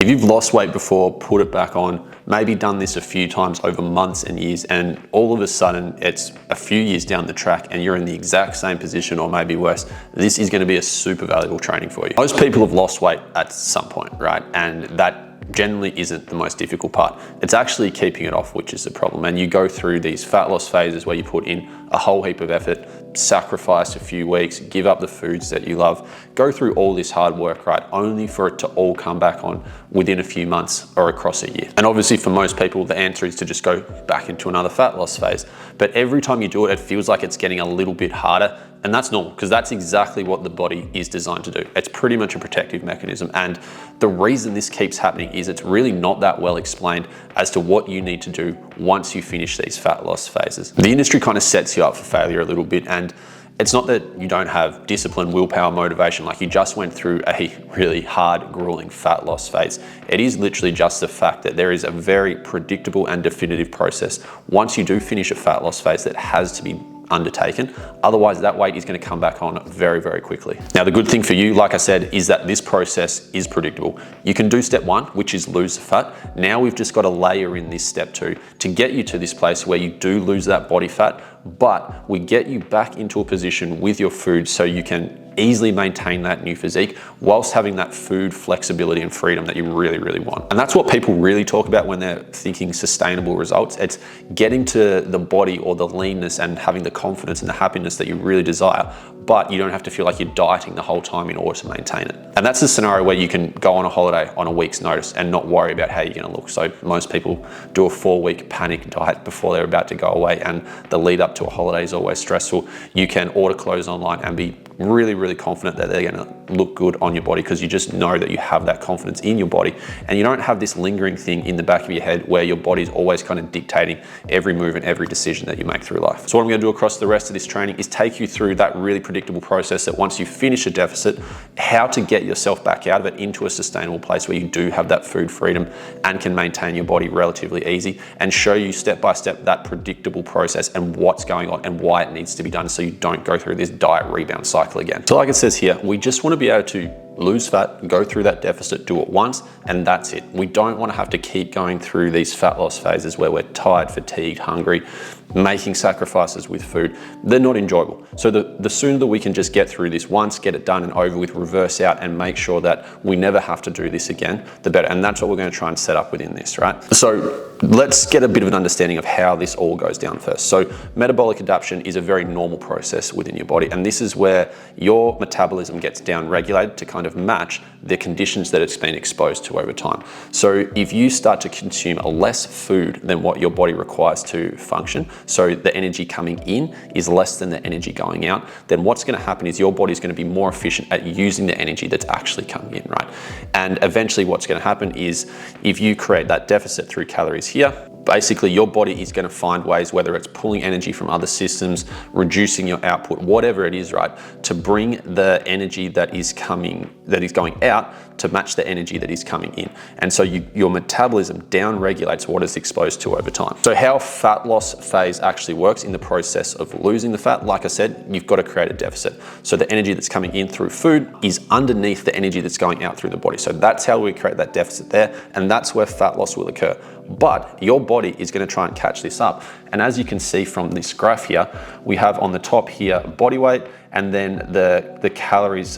If you've lost weight before, put it back on, maybe done this a few times over months and years, and all of a sudden it's a few years down the track and you're in the exact same position or maybe worse, this is going to be a super valuable training for you. Most people have lost weight at some point, right? And that generally isn't the most difficult part. It's actually keeping it off, which is the problem. And you go through these fat loss phases where you put in a whole heap of effort, sacrifice a few weeks, give up the foods that you love, go through all this hard work, right? Only for it to all come back on within a few months or across a year. And obviously for most people, the answer is to just go back into another fat loss phase. But every time you do it, it feels like it's getting a little bit harder. And that's normal, because that's exactly what the body is designed to do. It's pretty much a protective mechanism. And the reason this keeps happening is it's really not that well explained as to what you need to do once you finish these fat loss phases. The industry kind of sets you up for failure a little bit, and it's not that you don't have discipline, willpower, motivation, like you just went through a really hard, grueling fat loss phase. It is literally just the fact that there is a very predictable and definitive process once you do finish a fat loss phase that has to be undertaken. Otherwise, that weight is going to come back on very, very quickly. Now, the good thing for you, like I said, is that this process is predictable. You can do step one, which is lose the fat. Now we've just got to layer in this step two to get you to this place where you do lose that body fat, but we get you back into a position with your food so you can easily maintain that new physique whilst having that food flexibility and freedom that you really, really want. And that's what people really talk about when they're thinking sustainable results. It's getting to the body or the leanness and having the confidence and the happiness that you really desire, but you don't have to feel like you're dieting the whole time in order to maintain it. And that's a scenario where you can go on a holiday on a week's notice and not worry about how you're gonna look. So most people do a 4-week panic diet before they're about to go away, and the lead up to a holiday is always stressful. You can order clothes online and be really, really confident that they're gonna look good on your body because you just know that you have that confidence in your body, and you don't have this lingering thing in the back of your head where your body's always kind of dictating every move and every decision that you make through life. So what I'm gonna do across the rest of this training is take you through that really predictable process that once you finish a deficit, how to get yourself back out of it into a sustainable place where you do have that food freedom and can maintain your body relatively easy, and show you step by step that predictable process and what's going on and why it needs to be done so you don't go through this diet rebound cycle again. So like it says here, we just want to be able to lose fat, go through that deficit, do it once, and that's it. We don't want to have to keep going through these fat loss phases where we're tired, fatigued, hungry, making sacrifices with food. They're not enjoyable. So the sooner that we can just get through this once, get it done and over with, reverse out, and make sure that we never have to do this again, the better. And that's what we're going to try and set up within this, right? So let's get a bit of an understanding of how this all goes down first. So metabolic adaptation is a very normal process within your body, and this is where your metabolism gets down regulated to kind of match the conditions that it's been exposed to over time. So if you start to consume less food than what your body requires to function, so the energy coming in is less than the energy going out, then what's going to happen is your body's going to be more efficient at using the energy that's actually coming in, right? And eventually what's going to happen is if you create that deficit through calories here, basically your body is going to find ways, whether it's pulling energy from other systems, reducing your output, whatever it is, right, to bring the energy that is going out to match the energy that is coming in. And so your metabolism down regulates what it's exposed to over time. So how fat loss phase actually works in the process of losing the fat, like I said, you've got to create a deficit. So the energy that's coming in through food is underneath the energy that's going out through the body. So that's how we create that deficit there, and that's where fat loss will occur. But your body is going to try and catch this up. And as you can see from this graph here, we have on the top here body weight, and then the calories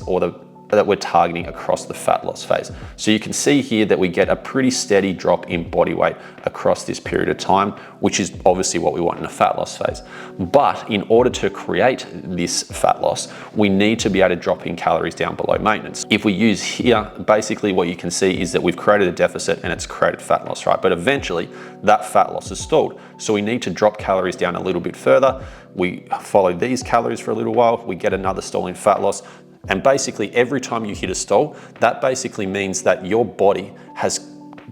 that we're targeting across the fat loss phase. So you can see here that we get a pretty steady drop in body weight across this period of time, which is obviously what we want in a fat loss phase. But in order to create this fat loss, we need to be able to drop in calories down below maintenance. If we use here, basically what you can see is that we've created a deficit and it's created fat loss, right? But eventually that fat loss is stalled. So we need to drop calories down a little bit further. We follow these calories for a little while, we get another stall in fat loss. And basically every time you hit a stall, that basically means that your body has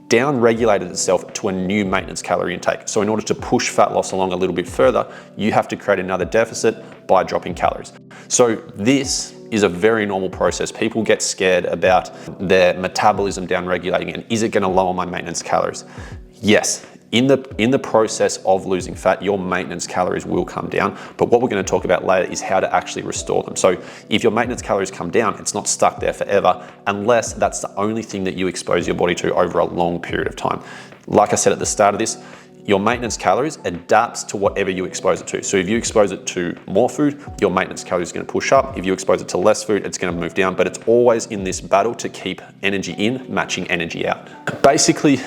down-regulated itself to a new maintenance calorie intake. So in order to push fat loss along a little bit further, you have to create another deficit by dropping calories. So this is a very normal process. People get scared about their metabolism down-regulating, and is it gonna lower my maintenance calories? Yes, in the process of losing fat, your maintenance calories will come down. But what we're going to talk about later is how to actually restore them. So if your maintenance calories come down, it's not stuck there forever, unless that's the only thing that you expose your body to over a long period of time. Like I said at the start of this, your maintenance calories adapts to whatever you expose it to. So if you expose it to more food, your maintenance calories are going to push up. If you expose it to less food, it's going to move down. But it's always in this battle to keep energy in, matching energy out. Basically,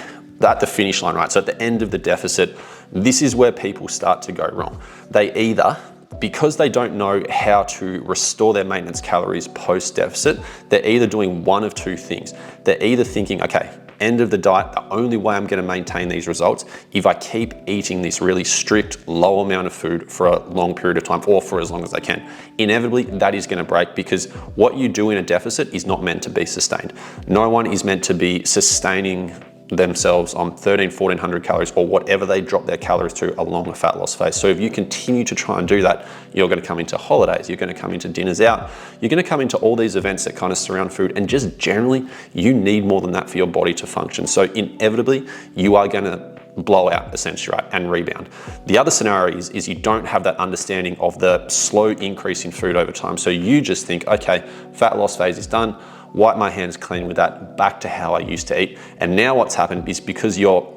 at the finish line, right? So at the end of the deficit, this is where people start to go wrong. They either, because they don't know how to restore their maintenance calories post-deficit, they're either doing one of two things. They're either thinking, okay, end of the diet, the only way I'm going to maintain these results, if I keep eating this really strict, low amount of food for a long period of time, or for as long as I can. Inevitably, that is going to break, because what you do in a deficit is not meant to be sustained. No one is meant to be sustaining themselves on 1,400 calories or whatever they drop their calories to along the fat loss phase. So if you continue to try and do that, you're going to come into holidays, you're going to come into dinners out, you're going to come into all these events that kind of surround food, and just generally you need more than that for your body to function. So inevitably you are going to blow out essentially, right, and rebound. The other scenario is you don't have that understanding of the slow increase in food over time. So you just think, okay, fat loss phase is done, wipe my hands clean with that, back to how I used to eat. And now what's happened is, because your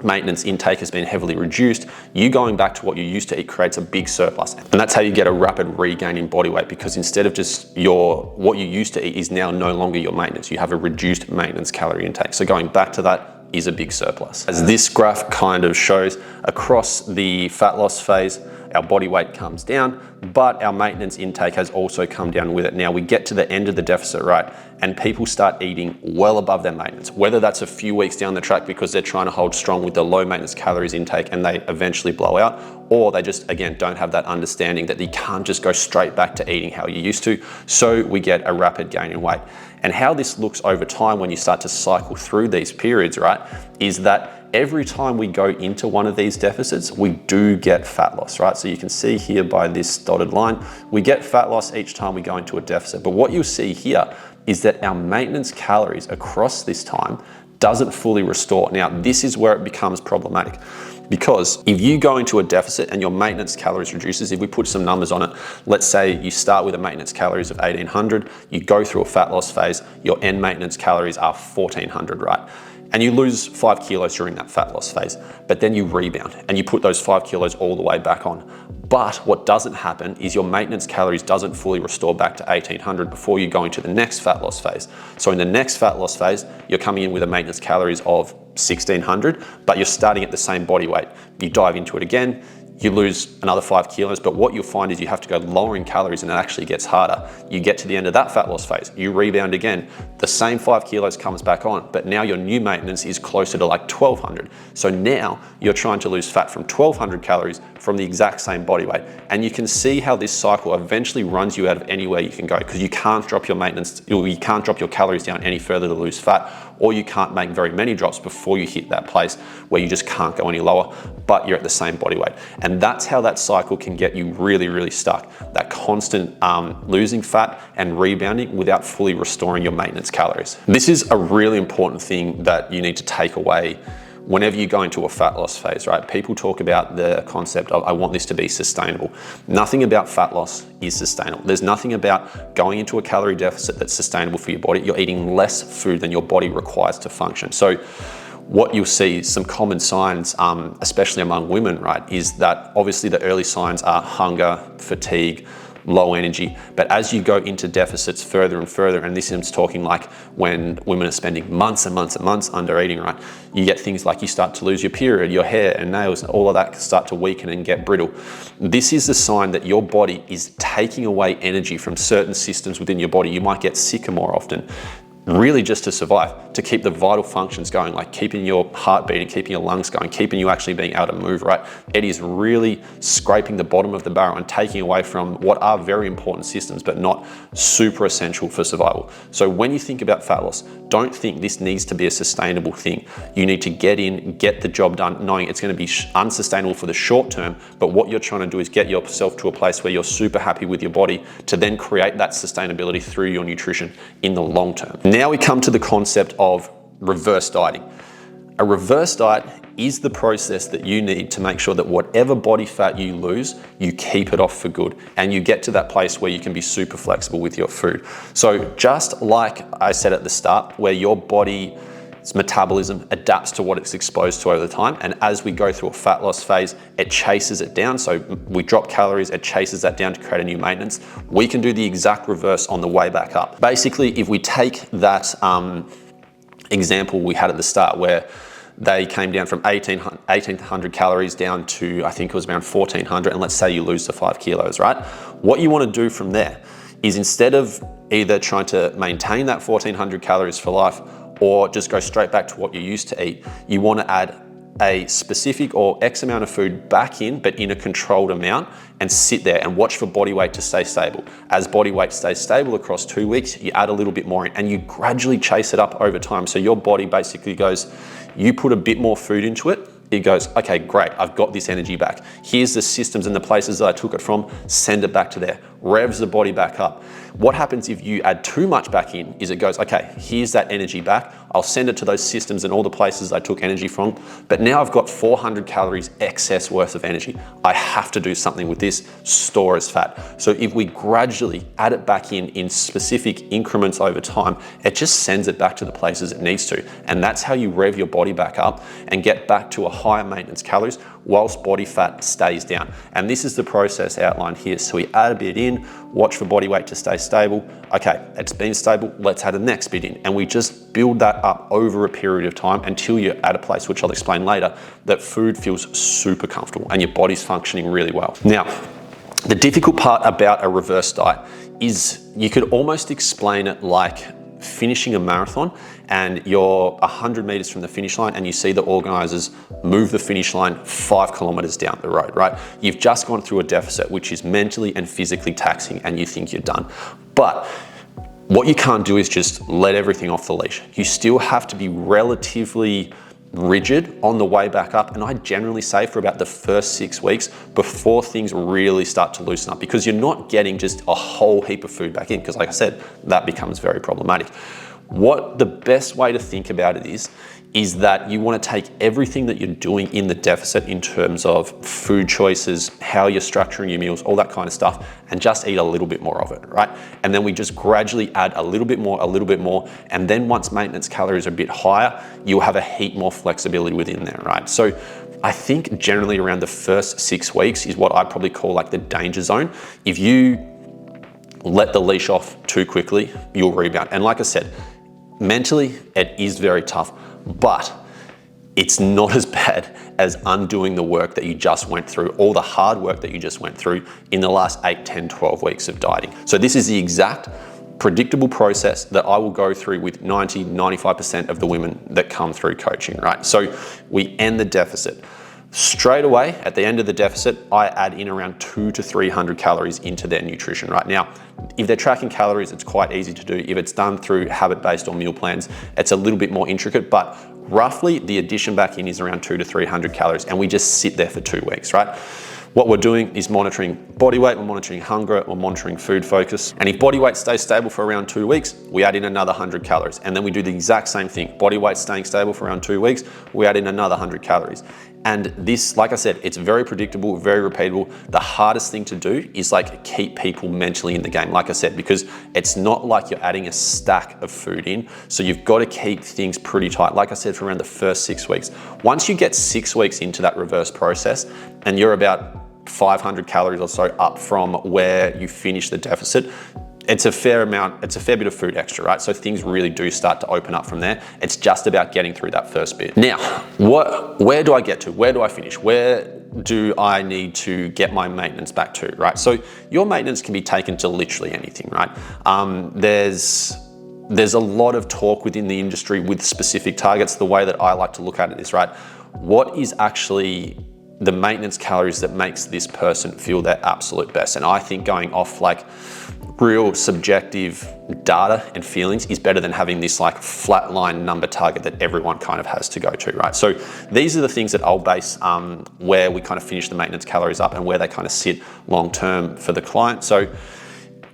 maintenance intake has been heavily reduced, you going back to what you used to eat creates a big surplus. And that's how you get a rapid regain in body weight, because instead of just what you used to eat is now no longer your maintenance. You have a reduced maintenance calorie intake. So going back to that is a big surplus. As this graph kind of shows, across the fat loss phase, our body weight comes down, but our maintenance intake has also come down with it. Now we get to the end of the deficit, right? And people start eating well above their maintenance, whether that's a few weeks down the track because they're trying to hold strong with the low maintenance calories intake and they eventually blow out, or they just, again, don't have that understanding that you can't just go straight back to eating how you used to. So we get a rapid gain in weight. And how this looks over time when you start to cycle through these periods, right, is that every time we go into one of these deficits, we do get fat loss, right? So you can see here by this dotted line, we get fat loss each time we go into a deficit. But what you'll see here is that our maintenance calories across this time doesn't fully restore. Now, this is where it becomes problematic, because if you go into a deficit and your maintenance calories reduces, if we put some numbers on it, let's say you start with a maintenance calories of 1,800, you go through a fat loss phase, your end maintenance calories are 1,400, right? And you lose 5 kilos during that fat loss phase, but then you rebound and you put those 5 kilos all the way back on. But what doesn't happen is your maintenance calories doesn't fully restore back to 1,800 before you go into the next fat loss phase. So in the next fat loss phase, you're coming in with a maintenance calories of 1,600, but you're starting at the same body weight. You dive into it again, you lose another 5 kilos, but what you'll find is you have to go lower in calories and it actually gets harder. You get to the end of that fat loss phase, you rebound again, the same 5 kilos comes back on, but now your new maintenance is closer to like 1,200. So now you're trying to lose fat from 1,200 calories from the exact same body weight. And you can see how this cycle eventually runs you out of anywhere you can go, because you can't drop your maintenance, you can't drop your calories down any further to lose fat, or you can't make very many drops before you hit that place where you just can't go any lower, but you're at the same body weight. And that's how that cycle can get you really, really stuck. That constant losing fat and rebounding without fully restoring your maintenance calories. This is a really important thing that you need to take away whenever you go into a fat loss phase, right? People talk about the concept of, I want this to be sustainable. Nothing about fat loss is sustainable. There's nothing about going into a calorie deficit that's sustainable for your body. You're eating less food than your body requires to function. So what you'll see, some common signs, especially among women, right, is that obviously the early signs are hunger, fatigue, low energy. But as you go into deficits further and further, and this is talking like when women are spending months and months and months under eating, right, you get things like you start to lose your period, your hair and nails, all of that start to weaken and get brittle. This is the sign that your body is taking away energy from certain systems within your body. You might get sicker more often, really just to survive, to keep the vital functions going, like keeping your heart beating, keeping your lungs going, keeping you actually being able to move, right? It is really scraping the bottom of the barrel and taking away from what are very important systems, but not super essential for survival. So when you think about fat loss, don't think this needs to be a sustainable thing. You need to get in, get the job done, knowing it's going to be unsustainable for the short term, but what you're trying to do is get yourself to a place where you're super happy with your body to then create that sustainability through your nutrition in the long term. Now we come to the concept of reverse dieting. A reverse diet is the process that you need to make sure that whatever body fat you lose, you keep it off for good, and you get to that place where you can be super flexible with your food. So just like I said at the start, where your body's metabolism adapts to what it's exposed to over the time, and as we go through a fat loss phase, it chases it down. So we drop calories, it chases that down to create a new maintenance. We can do the exact reverse on the way back up. Basically, if we take that example we had at the start where they came down from 1,800 calories down to, I think it was around 1,400, and let's say you lose the 5 kilos, right? What you want to do from there is, instead of either trying to maintain that 1,400 calories for life or just go straight back to what you used to eat, you want to add a specific or X amount of food back in, but in a controlled amount, and sit there and watch for body weight to stay stable. As body weight stays stable across 2 weeks, you add a little bit more in, and you gradually chase it up over time. So your body basically goes, you put a bit more food into it, it goes, okay, great, I've got this energy back. Here's the systems and the places that I took it from, send it back to there, revs the body back up. What happens if you add too much back in is it goes, okay, here's that energy back, I'll send it to those systems and all the places I took energy from, but now I've got 400 calories excess worth of energy. I have to do something with this, store as fat. So if we gradually add it back in specific increments over time, it just sends it back to the places it needs to. And that's how you rev your body back up and get back to a higher maintenance calories whilst body fat stays down. And this is the process outlined here. So we add a bit in, watch for body weight to stay stable. Okay, it's been stable, let's add the next bit in. And we just build that up over a period of time until you're at a place, which I'll explain later, that food feels super comfortable and your body's functioning really well. Now, the difficult part about a reverse diet is you could almost explain it like finishing a marathon and you're 100 meters from the finish line and you see the organizers move the finish line 5 kilometers down the road, right? You've just gone through a deficit, which is mentally and physically taxing, and you think you're done. But what you can't do is just let everything off the leash. You still have to be relatively rigid on the way back up, and I generally say for about the first 6 weeks before things really start to loosen up, because you're not getting just a whole heap of food back in, because like I said, that becomes very problematic. What the best way to think about it is that you want to take everything that you're doing in the deficit in terms of food choices, how you're structuring your meals, all that kind of stuff, and just eat a little bit more of it, right? And then we just gradually add a little bit more, and then once maintenance calories are a bit higher, you'll have a heap more flexibility within there, right? So I think generally around the first 6 weeks is what I probably call like the danger zone. If you let the leash off too quickly, you'll rebound. And like I said, mentally, it is very tough, but it's not as bad as undoing the work that you just went through, all the hard work that you just went through in the last 8, 10, 12 weeks of dieting. So this is the exact predictable process that I will go through with 90, 95% of the women that come through coaching, right? So we end the deficit. Straight away, at the end of the deficit, I add in around 200 to 300 calories into their nutrition right now. If they're tracking calories, it's quite easy to do. If it's done through habit-based or meal plans, it's a little bit more intricate, but roughly the addition back in is around 200 to 300 calories, and we just sit there for 2 weeks, right? What we're doing is monitoring body weight, we're monitoring hunger, we're monitoring food focus. And if body weight stays stable for around 2 weeks, we add in another 100 calories. And then we do the exact same thing. Body weight staying stable for around 2 weeks, we add in another 100 calories. And this, like I said, it's very predictable, very repeatable. The hardest thing to do is like keep people mentally in the game, like I said, because it's not like you're adding a stack of food in. So you've got to keep things pretty tight, like I said, for around the first 6 weeks. Once you get 6 weeks into that reverse process and you're about 500 calories or so up from where you finish the deficit, it's a fair amount, it's a fair bit of food extra, right? So things really do start to open up from there. It's just about getting through that first bit. Now, where do I get to? Where do I finish? Where do I need to get my maintenance back to, right? So your maintenance can be taken to literally anything, right? There's a lot of talk within the industry with specific targets. The way that I like to look at it is, right, what is actually the maintenance calories that makes this person feel their absolute best? And I think going off like real subjective data and feelings is better than having this like flat line number target that everyone kind of has to go to, right? So these are the things that I'll base where we kind of finish the maintenance calories up and where they kind of sit long-term for the client. So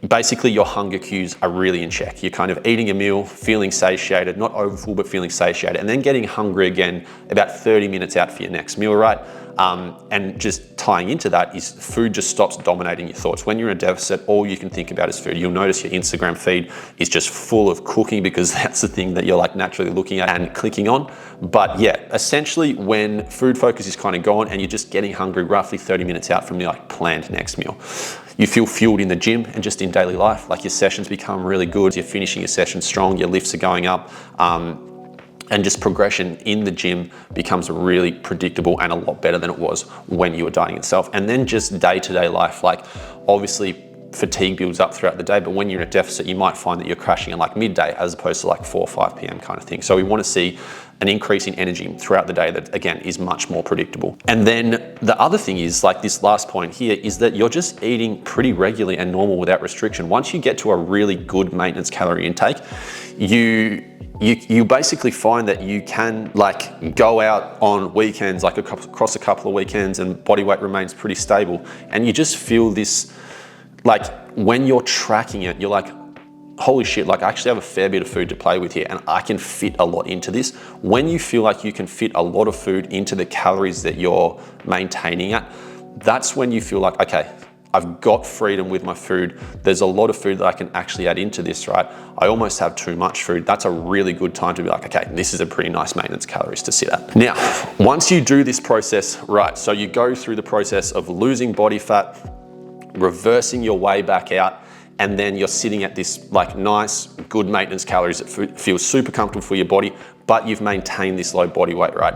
basically your hunger cues are really in check. You're kind of eating a meal, feeling satiated, not overfull, but feeling satiated, and then getting hungry again about 30 minutes out for your next meal, right? And just tying into that is food just stops dominating your thoughts. When you're in a deficit, all you can think about is food. You'll notice your Instagram feed is just full of cooking because that's the thing that you're like naturally looking at and clicking on. But yeah, essentially when food focus is kind of gone and you're just getting hungry roughly 30 minutes out from your like planned next meal, you feel fueled in the gym and just in daily life. Like your sessions become really good. You're finishing your sessions strong, your lifts are going up. And just progression in the gym becomes really predictable and a lot better than it was when you were dieting itself. And then just day-to-day life, like obviously fatigue builds up throughout the day, but when you're in a deficit, you might find that you're crashing at like midday as opposed to like 4 or 5 p.m. kind of thing. So we want to see an increase in energy throughout the day that again is much more predictable. And then the other thing is like this last point here is that you're just eating pretty regularly and normal without restriction. Once you get to a really good maintenance calorie intake, you basically find that you can like go out on weekends, like across a couple of weekends, and body weight remains pretty stable. And you just feel this, like when you're tracking it, you're like, holy shit, like I actually have a fair bit of food to play with here and I can fit a lot into this. When you feel like you can fit a lot of food into the calories that you're maintaining at, that's when you feel like, okay, I've got freedom with my food. There's a lot of food that I can actually add into this, right? I almost have too much food. That's a really good time to be like, okay, this is a pretty nice maintenance calories to sit at. Now, once you do this process, right, so you go through the process of losing body fat, reversing your way back out, and then you're sitting at this like nice, good maintenance calories that feels super comfortable for your body, but you've maintained this low body weight, right?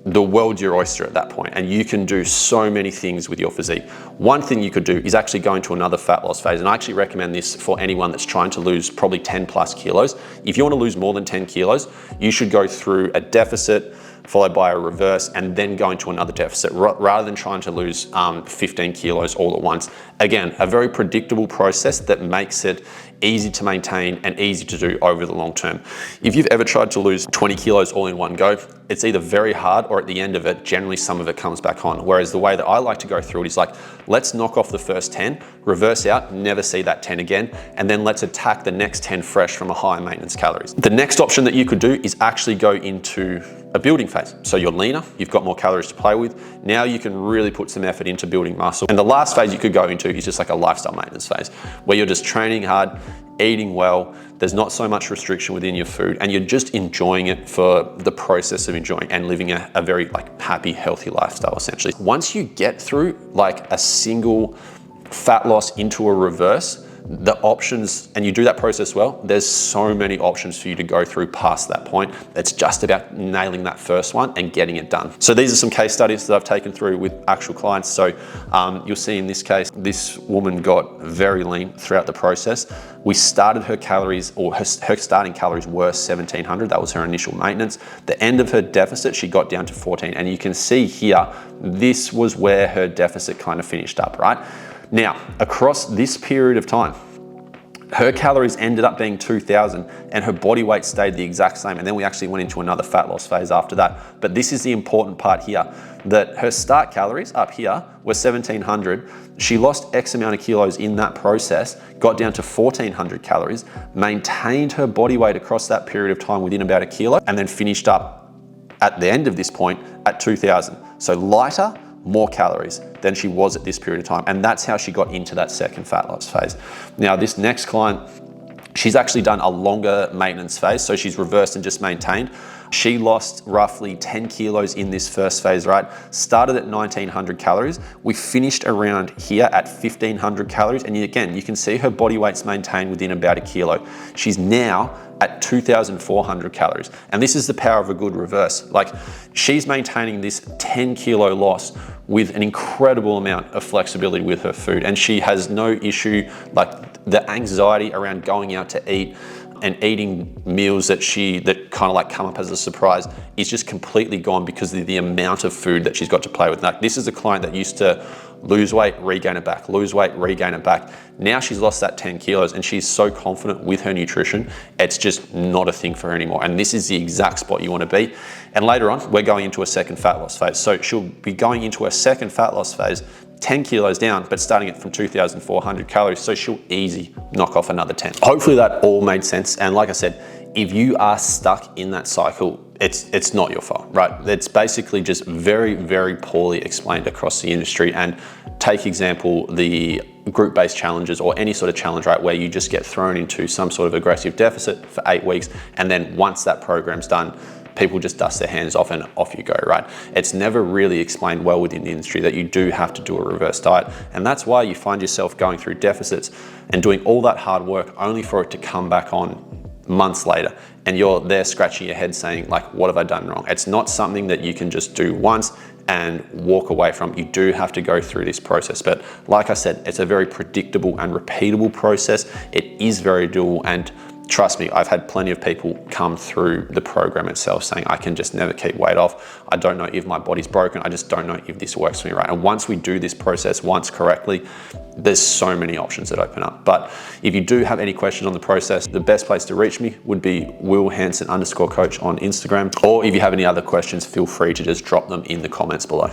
The world's your oyster at that point, and you can do so many things with your physique. One thing you could do is actually go into another fat loss phase, and I actually recommend this for anyone that's trying to lose probably 10 plus kilos. If you want to lose more than 10 kilos, you should go through a deficit followed by a reverse and then go into another deficit rather than trying to lose 15 kilos all at once. Again, a very predictable process that makes it easy to maintain and easy to do over the long term. If you've ever tried to lose 20 kilos all in one go, it's either very hard or at the end of it, generally some of it comes back on. Whereas the way that I like to go through it is like, let's knock off the first 10, reverse out, never see that 10 again, and then let's attack the next 10 fresh from a higher maintenance calories. The next option that you could do is actually go into a building phase. So you're leaner, you've got more calories to play with. Now you can really put some effort into building muscle. And the last phase you could go into is just like a lifestyle maintenance phase where you're just training hard, eating well, there's not so much restriction within your food, and you're just enjoying it for the process of enjoying and living a very like happy, healthy lifestyle essentially. Once you get through like a single fat loss into a reverse, the options, and you do that process well, there's so many options for you to go through past that point. It's just about nailing that first one and getting it done. So these are some case studies that I've taken through with actual clients. So you'll see in this case, this woman got very lean throughout the process. We started her calories, or her starting calories were 1700. That was her initial maintenance. The end of her deficit, she got down to 14. And you can see here, this was where her deficit kind of finished up, right? Now, across this period of time, her calories ended up being 2000 and her body weight stayed the exact same. And then we actually went into another fat loss phase after that. But this is the important part here, that her start calories up here were 1700. She lost X amount of kilos in that process, got down to 1400 calories, maintained her body weight across that period of time within about a kilo, and then finished up at the end of this point at 2000. So lighter, more calories than she was at this period of time. And that's how she got into that second fat loss phase. Now, this next client, she's actually done a longer maintenance phase. So she's reversed and just maintained. She lost roughly 10 kilos in this first phase, right? Started at 1900 calories. We finished around here at 1500 calories. And again, you can see her body weight's maintained within about a kilo. She's now at 2,400 calories. And this is the power of a good reverse. Like, she's maintaining this 10 kilo loss with an incredible amount of flexibility with her food. And she has no issue, like the anxiety around going out to eat and eating meals that kind of like come up as a surprise is just completely gone because of the amount of food that she's got to play with. Like, this is a client that used to lose weight, regain it back, lose weight, regain it back. Now she's lost that 10 kilos and she's so confident with her nutrition, it's just not a thing for her anymore. And this is the exact spot you want to be. And later on, we're going into a second fat loss phase. So she'll be going into a second fat loss phase 10 kilos down, but starting it from 2,400 calories. So she'll easy knock off another 10. Hopefully that all made sense. And like I said, if you are stuck in that cycle, it's not your fault, right? It's basically just very, very poorly explained across the industry. And take example, the group-based challenges or any sort of challenge, right, where you just get thrown into some sort of aggressive deficit for 8 weeks. And then once that program's done, people just dust their hands off and off you go, right? It's never really explained well within the industry that you do have to do a reverse diet. And that's why you find yourself going through deficits and doing all that hard work only for it to come back on months later. And you're there scratching your head saying, like, what have I done wrong? It's not something that you can just do once and walk away from. You do have to go through this process. But like I said, it's a very predictable and repeatable process. It is very doable, and trust me, I've had plenty of people come through the program itself saying, I can just never keep weight off. I don't know if my body's broken. I just don't know if this works for me, right? And once we do this process once correctly, there's so many options that open up. But if you do have any questions on the process, the best place to reach me would be willhanson_coach on Instagram. Or if you have any other questions, feel free to just drop them in the comments below.